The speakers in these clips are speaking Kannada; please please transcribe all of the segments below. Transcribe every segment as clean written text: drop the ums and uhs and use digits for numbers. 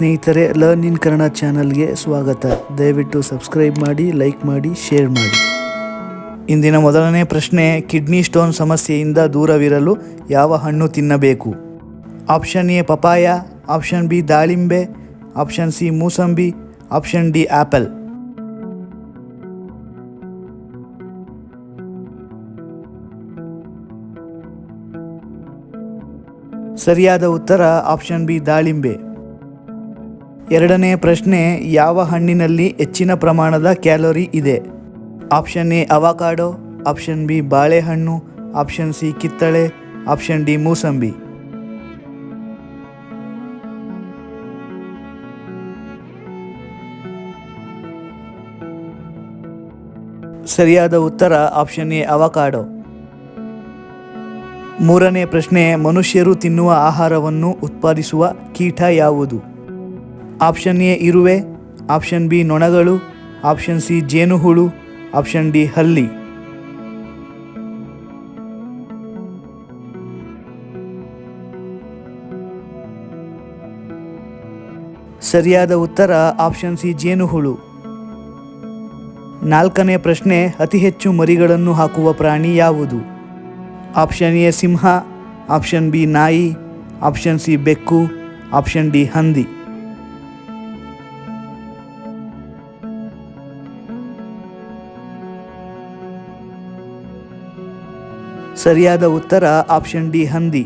ಸ್ನೇಹಿತರೆ, ಲರ್ನ್ ಇನ್ ಕನ್ನಡ ಚಾನಲ್ಗೆ ಸ್ವಾಗತ. ದಯವಿಟ್ಟು ಸಬ್ಸ್ಕ್ರೈಬ್ ಮಾಡಿ, ಲೈಕ್ ಮಾಡಿ, ಶೇರ್ ಮಾಡಿ. ಇಂದಿನ ಮೊದಲನೇ ಪ್ರಶ್ನೆ, ಕಿಡ್ನಿ ಸ್ಟೋನ್ ಸಮಸ್ಯೆಯಿಂದ ದೂರವಿರಲು ಯಾವ ಹಣ್ಣು ತಿನ್ನಬೇಕು? Option A papaya, option B ದಾಳಿಂಬೆ, ಆಪ್ಷನ್ ಸಿ ಮೂಸಂಬಿ, ಆಪ್ಷನ್ ಡಿ ಆಪಲ್. ಸರಿಯಾದ ಉತ್ತರ ಆಪ್ಷನ್ ಬಿ ದಾಳಿಂಬೆ. ಎರಡನೇ ಪ್ರಶ್ನೆ, ಯಾವ ಹಣ್ಣಿನಲ್ಲಿ ಹೆಚ್ಚಿನ ಪ್ರಮಾಣದ ಕ್ಯಾಲೋರಿ ಇದೆ? Option A avocado, option B ಬಾಳೆಹಣ್ಣು, ಆಪ್ಷನ್ ಸಿ ಕಿತ್ತಳೆ, ಆಪ್ಷನ್ ಡಿ ಮೂಸಂಬಿ. ಸರಿಯಾದ ಉತ್ತರ ಆಪ್ಷನ್ ಎ ಅವಕಾಡೋ. ಮೂರನೇ ಪ್ರಶ್ನೆ, ಮನುಷ್ಯರು ತಿನ್ನುವ ಆಹಾರವನ್ನು ಉತ್ಪಾದಿಸುವ ಕೀಟ ಯಾವುದು? ಆಪ್ಷನ್ ಎ ಇರುವೆ, ಆಪ್ಷನ್ ಬಿ ನೊಣಗಳು, ಆಪ್ಷನ್ ಸಿ ಜೇನುಹುಳು, ಆಪ್ಷನ್ ಡಿ ಹಲ್ಲಿ. ಸರಿಯಾದ ಉತ್ತರ ಆಪ್ಷನ್ ಸಿ ಜೇನುಹುಳು. ನಾಲ್ಕನೇ ಪ್ರಶ್ನೆ, ಅತಿ ಹೆಚ್ಚು ಮರಿಗಳನ್ನು ಹಾಕುವ ಪ್ರಾಣಿ ಯಾವುದು? Option A Simha, option B ನಾಯಿ, ಆಪ್ಷನ್ ಸಿ ಬೆಕ್ಕು, ಆಪ್ಷನ್ ಡಿ ಹಂದಿ. ಸರಿಯಾದ ಉತ್ತರ ಆಪ್ಷನ್ ಡಿ ಹಂದಿ.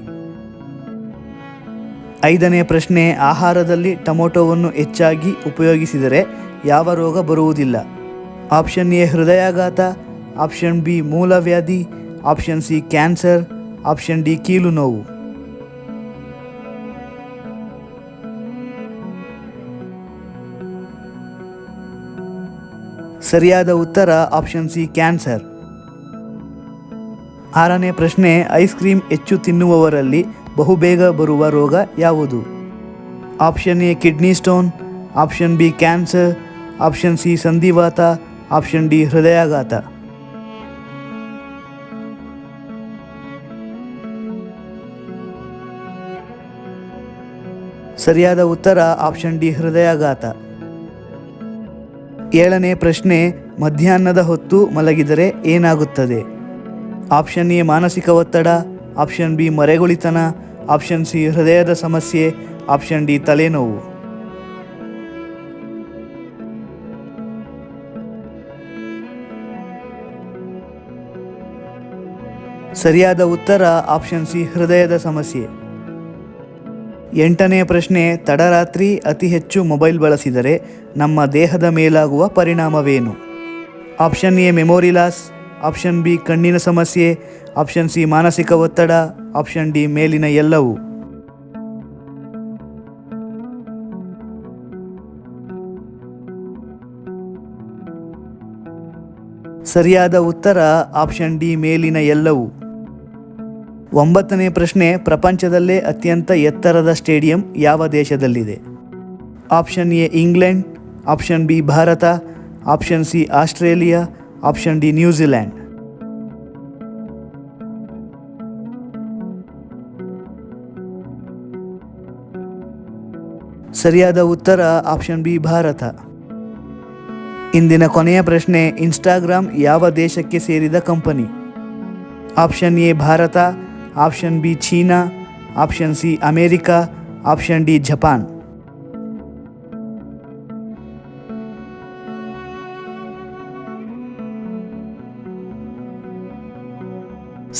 ಐದನೇ ಪ್ರಶ್ನೆ, ಆಹಾರದಲ್ಲಿ ಟೊಮೊಟೊವನ್ನು ಹೆಚ್ಚಾಗಿ ಉಪಯೋಗಿಸಿದರೆ ಯಾವ ರೋಗ ಬರುವುದಿಲ್ಲ? ಆಪ್ಷನ್ ಎ ಹೃದಯಾಘಾತ, ಆಪ್ಷನ್ ಬಿ ಮೂಲವ್ಯಾಧಿ, option C cancer, option D ಕೀಲು ನೋವು. ಸರಿಯಾದ ಉತ್ತರ ಆಪ್ಷನ್ ಸಿ ಕ್ಯಾನ್ಸರ್. ಆರನೇ ಪ್ರಶ್ನೆ, ಐಸ್ ಕ್ರೀಮ್ ಹೆಚ್ಚು ತಿನ್ನುವವರಲ್ಲಿ ಬಹುಬೇಗ ಬರುವ ರೋಗ ಯಾವುದು? Option A kidney stone, option B cancer, option C ಸಂಧಿವಾತ, ಆಪ್ಷನ್ ಡಿ ಹೃದಯಾಘಾತ. ಸರಿಯಾದ ಉತ್ತರ ಆಪ್ಷನ್ ಡಿ ಹೃದಯಾಘಾತ. ಏಳನೇ ಪ್ರಶ್ನೆ, ಮಧ್ಯಾಹ್ನದ ಹೊತ್ತು ಮಲಗಿದರೆ ಏನಾಗುತ್ತದೆ? ಆಪ್ಷನ್ ಎ ಮಾನಸಿಕ ಒತ್ತಡ, ಆಪ್ಷನ್ ಬಿ ಮರೆಗುಳಿತನ, ಆಪ್ಷನ್ ಸಿ ಹೃದಯದ ಸಮಸ್ಯೆ, ಆಪ್ಷನ್ ಡಿ ತಲೆನೋವು. ಸರಿಯಾದ ಉತ್ತರ ಆಪ್ಷನ್ ಸಿ ಹೃದಯದ ಸಮಸ್ಯೆ. ಎಂಟನೇ ಪ್ರಶ್ನೆ, ತಡರಾತ್ರಿ ಅತಿ ಹೆಚ್ಚು ಮೊಬೈಲ್ ಬಳಸಿದರೆ ನಮ್ಮ ದೇಹದ ಮೇಲಾಗುವ ಪರಿಣಾಮವೇನು? Option A memory loss, option B ಕಣ್ಣಿನ ಸಮಸ್ಯೆ, ಆಪ್ಷನ್ ಸಿ ಮಾನಸಿಕ ಒತ್ತಡ, ಆಪ್ಷನ್ ಡಿ ಮೇಲಿನ ಎಲ್ಲವೂ. ಸರಿಯಾದ ಉತ್ತರ ಆಪ್ಷನ್ ಡಿ ಮೇಲಿನ ಎಲ್ಲವೂ. ಒಂಬತ್ತನೇ ಪ್ರಶ್ನೆ, ಪ್ರಪಂಚದಲ್ಲೇ ಅತ್ಯಂತ ಎತ್ತರದ ಸ್ಟೇಡಿಯಂ ಯಾವ ದೇಶದಲ್ಲಿದೆ? Option A England, option B Bharat, option C Australia, option D New Zealand. ಸರಿಯಾದ ಉತ್ತರ ಆಪ್ಷನ್ ಬಿ ಭಾರತ. ಇಂದಿನ ಕೊನೆಯ ಪ್ರಶ್ನೆ, ಇನ್ಸ್ಟಾಗ್ರಾಮ್ ಯಾವ ದೇಶಕ್ಕೆ ಸೇರಿದ company? Option A Bharat, option B China, option C America, option D Japan.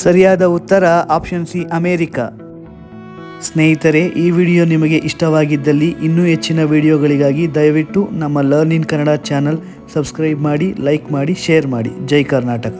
ಸರಿಯಾದ ಉತ್ತರ ಆಪ್ಷನ್ ಸಿ ಅಮೇರಿಕಾ. ಸ್ನೇಹಿತರೆ, ಈ ವಿಡಿಯೋ ನಿಮಗೆ ಇಷ್ಟವಾಗಿದ್ದಲ್ಲಿ ಇನ್ನೂ ಹೆಚ್ಚಿನ ವಿಡಿಯೋಗಳಿಗಾಗಿ ದಯವಿಟ್ಟು ನಮ್ಮ learn in Kannada channel subscribe ಮಾಡಿ, ಲೈಕ್ ಮಾಡಿ, ಶೇರ್ ಮಾಡಿ. ಜೈ ಕರ್ನಾಟಕ.